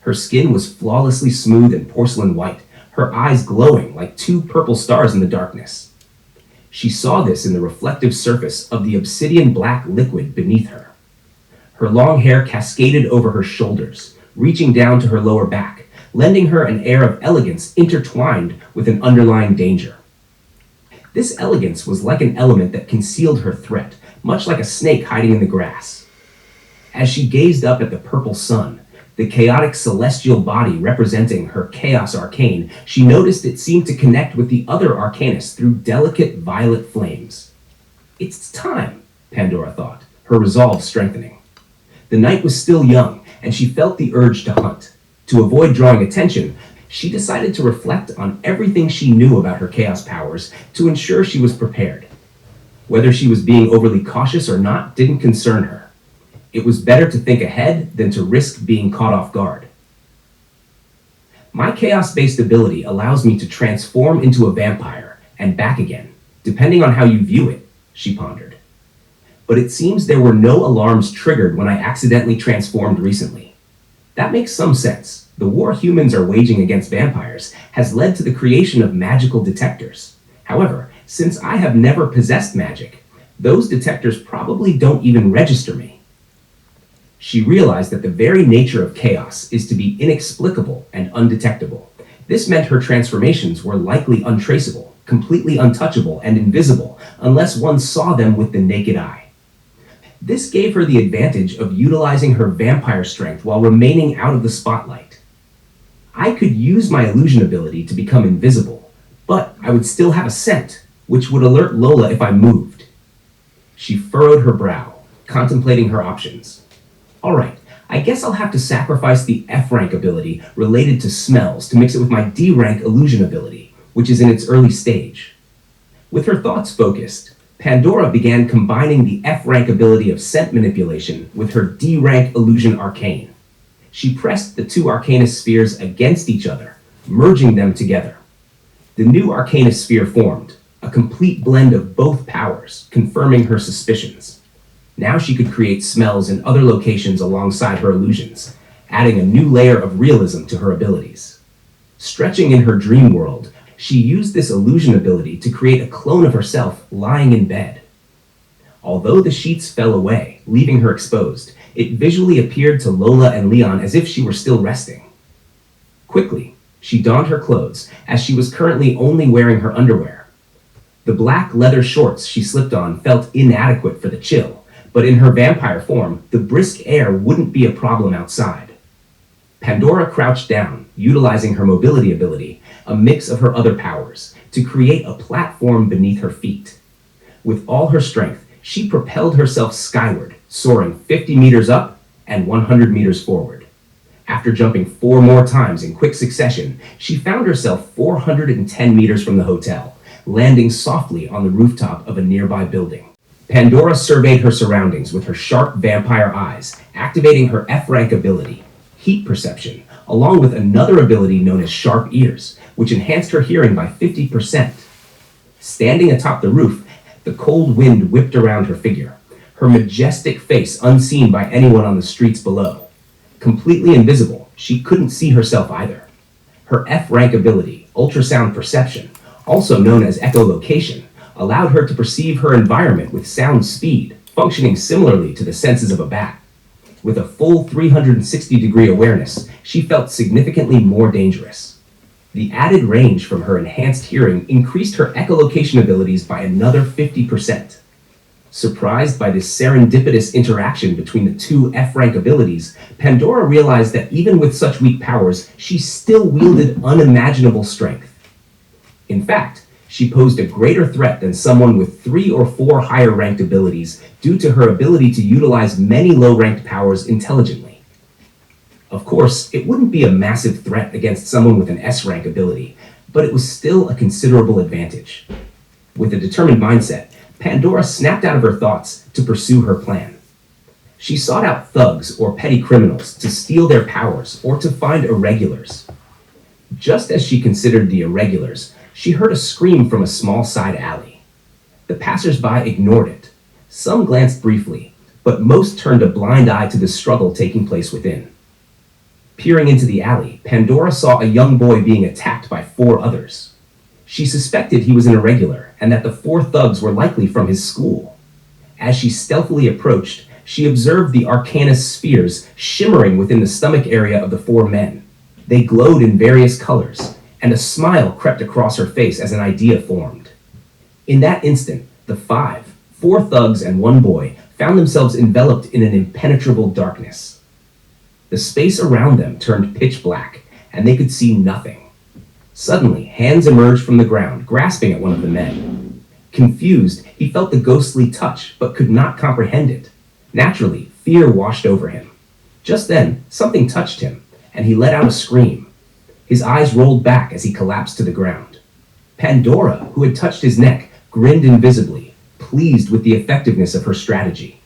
Her skin was flawlessly smooth and porcelain white, her eyes glowing like two purple stars in the darkness. She saw this in the reflective surface of the obsidian black liquid beneath her. Her long hair cascaded over her shoulders, reaching down to her lower back, lending her an air of elegance intertwined with an underlying danger. This elegance was like an element that concealed her threat, much like a snake hiding in the grass. As she gazed up at the purple sun, the chaotic celestial body representing her chaos arcane, she noticed it seemed to connect with the other arcanus through delicate violet flames. It's time, Pandora thought, her resolve strengthening. The night was still young, and she felt the urge to hunt. To avoid drawing attention, she decided to reflect on everything she knew about her chaos powers to ensure she was prepared. Whether she was being overly cautious or not didn't concern her. It was better to think ahead than to risk being caught off guard. My chaos-based ability allows me to transform into a vampire and back again, depending on how you view it, she pondered. But it seems there were no alarms triggered when I accidentally transformed recently. That makes some sense. The war humans are waging against vampires has led to the creation of magical detectors. However, since I have never possessed magic, those detectors probably don't even register me. She realized that the very nature of chaos is to be inexplicable and undetectable. This meant her transformations were likely untraceable, completely untouchable, and invisible unless one saw them with the naked eye. This gave her the advantage of utilizing her vampire strength while remaining out of the spotlight. I could use my illusion ability to become invisible, but I would still have a scent, which would alert Lola if I moved. She furrowed her brow, contemplating her options. All right, I guess I'll have to sacrifice the F-rank ability related to smells to mix it with my D-rank illusion ability, which is in its early stage. With her thoughts focused, Pandora began combining the F-rank ability of scent manipulation with her D-rank illusion arcane. She pressed the two arcanus spheres against each other, merging them together. The new arcanus sphere formed, a complete blend of both powers, confirming her suspicions. Now she could create smells in other locations alongside her illusions, adding a new layer of realism to her abilities. Stretching in her dream world, she used this illusion ability to create a clone of herself lying in bed. Although the sheets fell away, leaving her exposed, it visually appeared to Lola and Leon as if she were still resting. Quickly, she donned her clothes, as she was currently only wearing her underwear. The black leather shorts she slipped on felt inadequate for the chill, but in her vampire form, the brisk air wouldn't be a problem outside. Pandora crouched down, utilizing her mobility ability, a mix of her other powers, to create a platform beneath her feet. With all her strength, she propelled herself skyward, soaring 50 meters up and 100 meters forward. After jumping 4 more times in quick succession, she found herself 410 meters from the hotel, landing softly on the rooftop of a nearby building. Pandora surveyed her surroundings with her sharp vampire eyes, activating her F-rank ability, heat perception, along with another ability known as sharp ears, which enhanced her hearing by 50%. Standing atop the roof, the cold wind whipped around her figure, her majestic face unseen by anyone on the streets below. Completely invisible, she couldn't see herself either. Her F-rank ability, ultrasound perception, also known as echolocation, allowed her to perceive her environment with sound speed, functioning similarly to the senses of a bat. With a full 360-degree awareness, she felt significantly more dangerous. The added range from her enhanced hearing increased her echolocation abilities by another 50%. Surprised by this serendipitous interaction between the two F-rank abilities, Pandora realized that even with such weak powers, she still wielded unimaginable strength. In fact, she posed a greater threat than someone with 3 or 4 higher-ranked abilities due to her ability to utilize many low-ranked powers intelligently. Of course, it wouldn't be a massive threat against someone with an S-rank ability, but it was still a considerable advantage. With a determined mindset, Pandora snapped out of her thoughts to pursue her plan. She sought out thugs or petty criminals to steal their powers or to find irregulars. Just as she considered the irregulars, she heard a scream from a small side alley. The passers-by ignored it. Some glanced briefly, but most turned a blind eye to the struggle taking place within. Peering into the alley, Pandora saw a young boy being attacked by 4 others. She suspected he was an irregular and that the 4 thugs were likely from his school. As she stealthily approached, she observed the Arcanus spheres shimmering within the stomach area of the 4 men. They glowed in various colors, and a smile crept across her face as an idea formed. In that instant, the 4 thugs and 1 boy, found themselves enveloped in an impenetrable darkness. The space around them turned pitch black, and they could see nothing. Suddenly, hands emerged from the ground, grasping at one of the men. Confused, he felt the ghostly touch, but could not comprehend it. Naturally, fear washed over him. Just then, something touched him, and he let out a scream. His eyes rolled back as he collapsed to the ground. Pandora, who had touched his neck, grinned invisibly, pleased with the effectiveness of her strategy.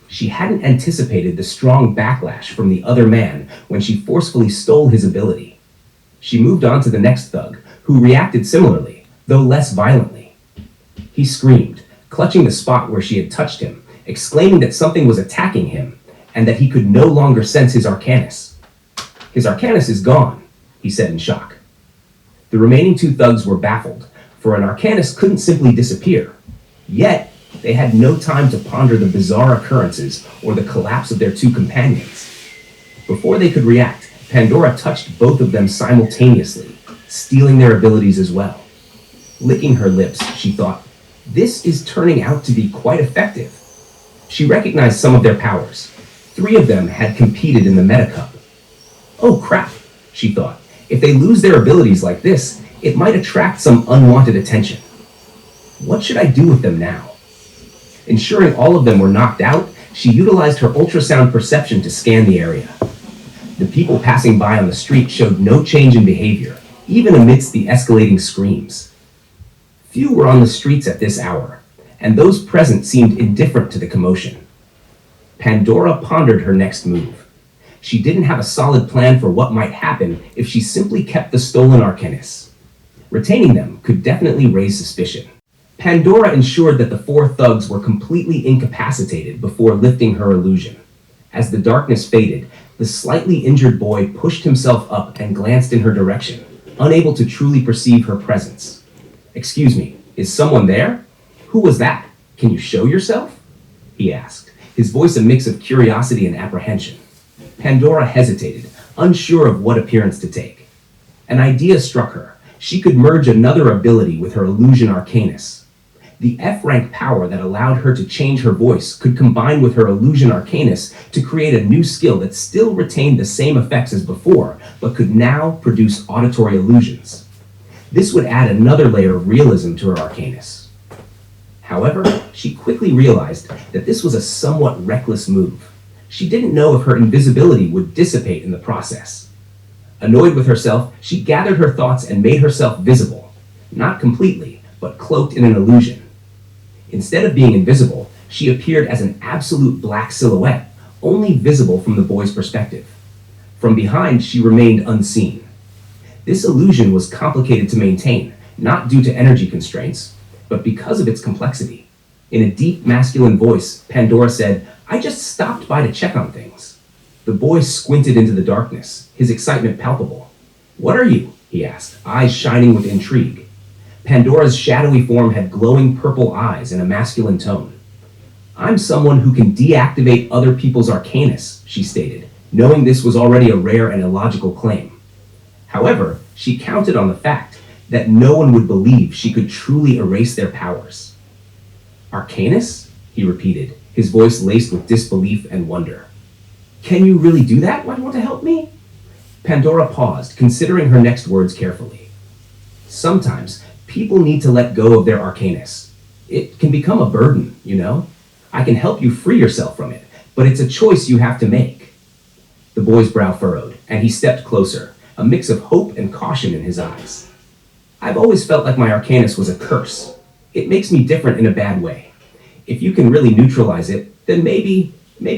She hadn't anticipated the strong backlash from the other man when she forcefully stole his ability. She moved on to the next thug, who reacted similarly, though less violently. He screamed, clutching the spot where she had touched him, exclaiming that something was attacking him, and that he could no longer sense his Arcanus. "His Arcanus is gone," he said in shock. The remaining 2 thugs were baffled, for an Arcanus couldn't simply disappear. Yet, they had no time to ponder the bizarre occurrences or the collapse of their 2 companions. Before they could react, Pandora touched both of them simultaneously, stealing their abilities as well. Licking her lips, she thought, "This is turning out to be quite effective." She recognized some of their powers. 3 of them had competed in the Meta Cup. "Oh crap," she thought. "If they lose their abilities like this, it might attract some unwanted attention. What should I do with them now?" Ensuring all of them were knocked out, she utilized her ultrasound perception to scan the area. The people passing by on the street showed no change in behavior, even amidst the escalating screams. Few were on the streets at this hour, and those present seemed indifferent to the commotion. Pandora pondered her next move. She didn't have a solid plan for what might happen if she simply kept the stolen Arcanus. Retaining them could definitely raise suspicion. Pandora ensured that the 4 thugs were completely incapacitated before lifting her illusion. As the darkness faded, the slightly injured boy pushed himself up and glanced in her direction, unable to truly perceive her presence. "Excuse me, is someone there? Who was that? Can you show yourself?" he asked, his voice a mix of curiosity and apprehension. Pandora hesitated, unsure of what appearance to take. An idea struck her. She could merge another ability with her illusion arcanus. The F-rank power that allowed her to change her voice could combine with her illusion arcanus to create a new skill that still retained the same effects as before, but could now produce auditory illusions. This would add another layer of realism to her arcanus. However, she quickly realized that this was a somewhat reckless move. She didn't know if her invisibility would dissipate in the process. Annoyed with herself, she gathered her thoughts and made herself visible, not completely, but cloaked in an illusion. Instead of being invisible, she appeared as an absolute black silhouette, only visible from the boy's perspective. From behind, she remained unseen. This illusion was complicated to maintain, not due to energy constraints, but because of its complexity. In a deep masculine voice, Pandora said, "I just stopped by to check on things." The boy squinted into the darkness, his excitement palpable. "What are you?" he asked, eyes shining with intrigue. Pandora's shadowy form had glowing purple eyes and a masculine tone. "I'm someone who can deactivate other people's arcanus," she stated, knowing this was already a rare and illogical claim. However, she counted on the fact that no one would believe she could truly erase their powers. "Arcanus?" he repeated, his voice laced with disbelief and wonder. "Can you really do that? Why do you want to help me?" Pandora paused, considering her next words carefully. "Sometimes people need to let go of their arcanus. It can become a burden, you know? I can help you free yourself from it, but it's a choice you have to make." The boy's brow furrowed, and he stepped closer, a mix of hope and caution in his eyes. "I've always felt like my arcanus was a curse. It makes me different in a bad way. If you can really neutralize it, then maybe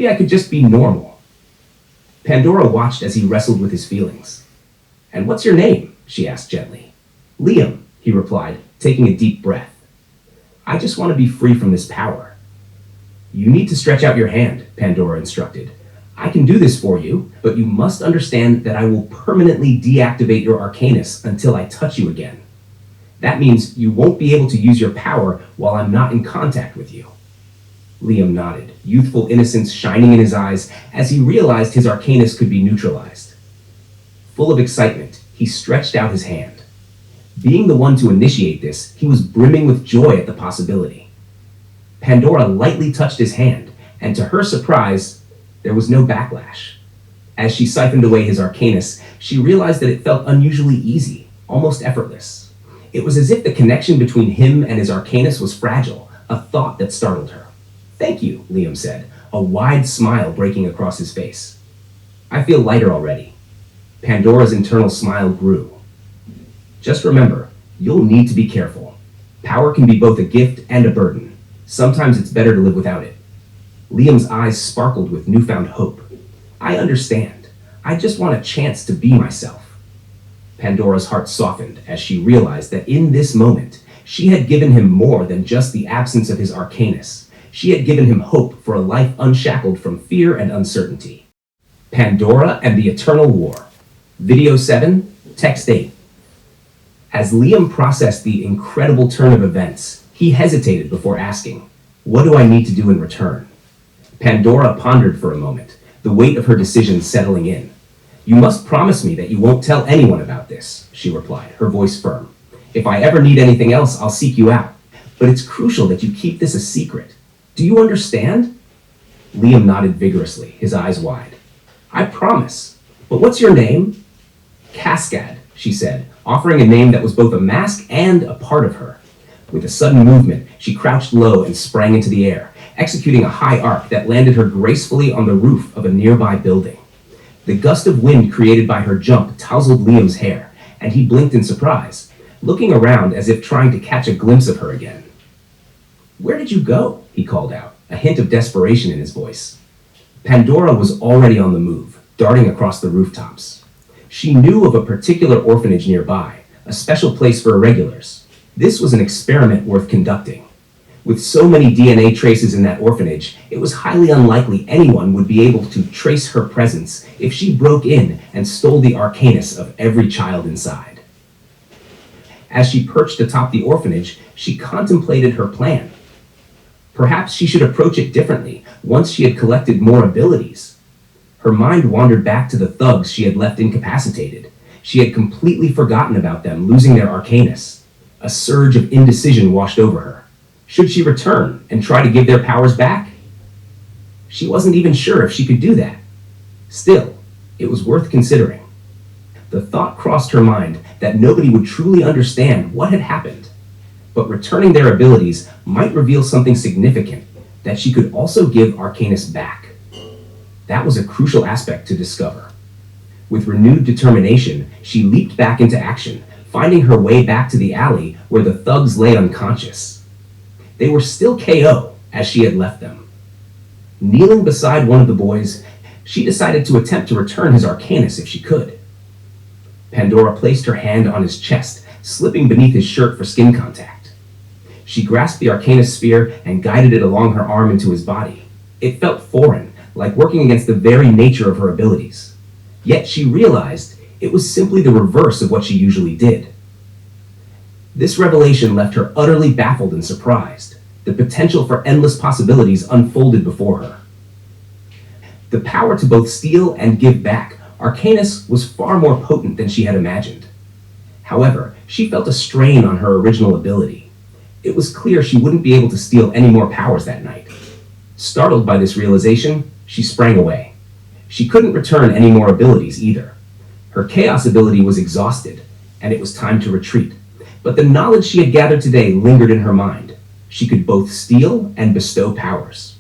I could just be normal." Pandora watched as he wrestled with his feelings. "And what's your name?" she asked gently. "Liam," he replied, taking a deep breath. "I just want to be free from this power." "You need to stretch out your hand," Pandora instructed. "I can do this for you, but you must understand that I will permanently deactivate your arcanus until I touch you again. That means you won't be able to use your power while I'm not in contact with you." Liam nodded, youthful innocence shining in his eyes as he realized his arcanus could be neutralized. Full of excitement, he stretched out his hand. Being the one to initiate this, he was brimming with joy at the possibility. Pandora lightly touched his hand, and to her surprise, there was no backlash. As she siphoned away his arcanus, she realized that it felt unusually easy, almost effortless. It was as if the connection between him and his arcanus was fragile, a thought that startled her. "Thank you," Liam said, a wide smile breaking across his face. "I feel lighter already." Pandora's internal smile grew. "Just remember, you'll need to be careful. Power can be both a gift and a burden. Sometimes it's better to live without it." Liam's eyes sparkled with newfound hope. "I understand. I just want a chance to be myself." Pandora's heart softened as she realized that in this moment, she had given him more than just the absence of his arcanus. She had given him hope for a life unshackled from fear and uncertainty. Pandora and the Eternal War. Video 7, Text 8. As Liam processed the incredible turn of events, he hesitated before asking, "What do I need to do in return?" Pandora pondered for a moment, the weight of her decision settling in. "You must promise me that you won't tell anyone about this," she replied, her voice firm. "If I ever need anything else, I'll seek you out. But it's crucial that you keep this a secret. Do you understand?" Liam nodded vigorously, his eyes wide. "I promise. But what's your name?" "Cascade," she said, offering a name that was both a mask and a part of her. With a sudden movement, she crouched low and sprang into the air, executing a high arc that landed her gracefully on the roof of a nearby building. The gust of wind created by her jump tousled Liam's hair, and he blinked in surprise, looking around as if trying to catch a glimpse of her again. "Where did you go?" he called out, a hint of desperation in his voice. Pandora was already on the move, darting across the rooftops. She knew of a particular orphanage nearby, a special place for irregulars. This was an experiment worth conducting. With so many DNA traces in that orphanage, it was highly unlikely anyone would be able to trace her presence if she broke in and stole the arcanus of every child inside. As she perched atop the orphanage, she contemplated her plan. Perhaps she should approach it differently once she had collected more abilities. Her mind wandered back to the thugs she had left incapacitated. She had completely forgotten about them losing their arcanus. A surge of indecision washed over her. Should she return and try to give their powers back? She wasn't even sure if she could do that. Still, it was worth considering. The thought crossed her mind that nobody would truly understand what had happened, but returning their abilities might reveal something significant, that she could also give arcanus back. That was a crucial aspect to discover. With renewed determination, she leaped back into action, finding her way back to the alley where the thugs lay unconscious. They were still KO as she had left them. Kneeling beside one of the boys, she decided to attempt to return his arcanus if she could. Pandora placed her hand on his chest, slipping beneath his shirt for skin contact. She grasped the arcanus sphere and guided it along her arm into his body. It felt foreign, like working against the very nature of her abilities. Yet she realized it was simply the reverse of what she usually did. This revelation left her utterly baffled and surprised. The potential for endless possibilities unfolded before her. The power to both steal and give back, arcanus was far more potent than she had imagined. However, she felt a strain on her original ability. It was clear she wouldn't be able to steal any more powers that night. Startled by this realization, she sprang away. She couldn't return any more abilities either. Her chaos ability was exhausted, and it was time to retreat. But the knowledge she had gathered today lingered in her mind. She could both steal and bestow powers.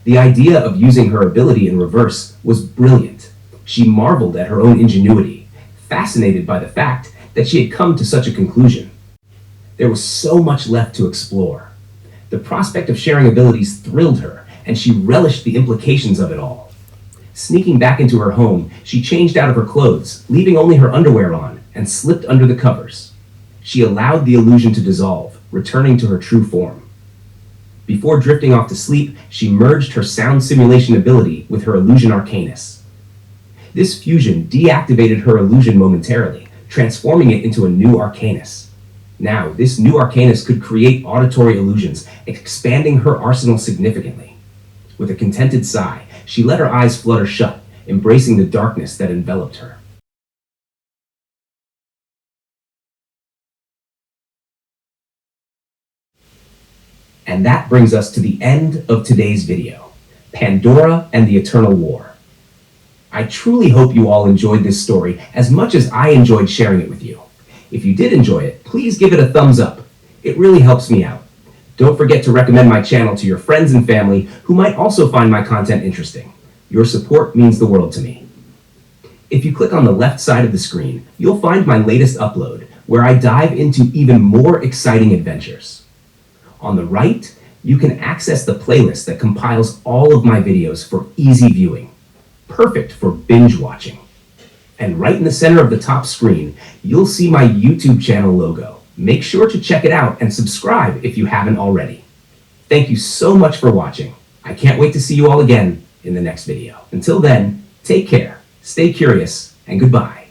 The idea of using her ability in reverse was brilliant. She marveled at her own ingenuity, fascinated by the fact that she had come to such a conclusion. There was so much left to explore. The prospect of sharing abilities thrilled her, and she relished the implications of it all. Sneaking back into her home, she changed out of her clothes, leaving only her underwear on, and slipped under the covers. She allowed the illusion to dissolve, returning to her true form. Before drifting off to sleep, she merged her sound simulation ability with her illusion arcanus. This fusion deactivated her illusion momentarily, transforming it into a new arcanus. Now, this new arcanus could create auditory illusions, expanding her arsenal significantly. With a contented sigh, she let her eyes flutter shut, embracing the darkness that enveloped her. And that brings us to the end of today's video, Pandora and the Eternal War. I truly hope you all enjoyed this story as much as I enjoyed sharing it with you. If you did enjoy it, please give it a thumbs up. It really helps me out. Don't forget to recommend my channel to your friends and family who might also find my content interesting. Your support means the world to me. If you click on the left side of the screen, you'll find my latest upload, where I dive into even more exciting adventures. On the right, you can access the playlist that compiles all of my videos for easy viewing, perfect for binge watching. And right in the center of the top screen, you'll see my YouTube channel logo. Make sure to check it out and subscribe if you haven't already. Thank you so much for watching. I can't wait to see you all again in the next video. Until then, take care, stay curious, and goodbye.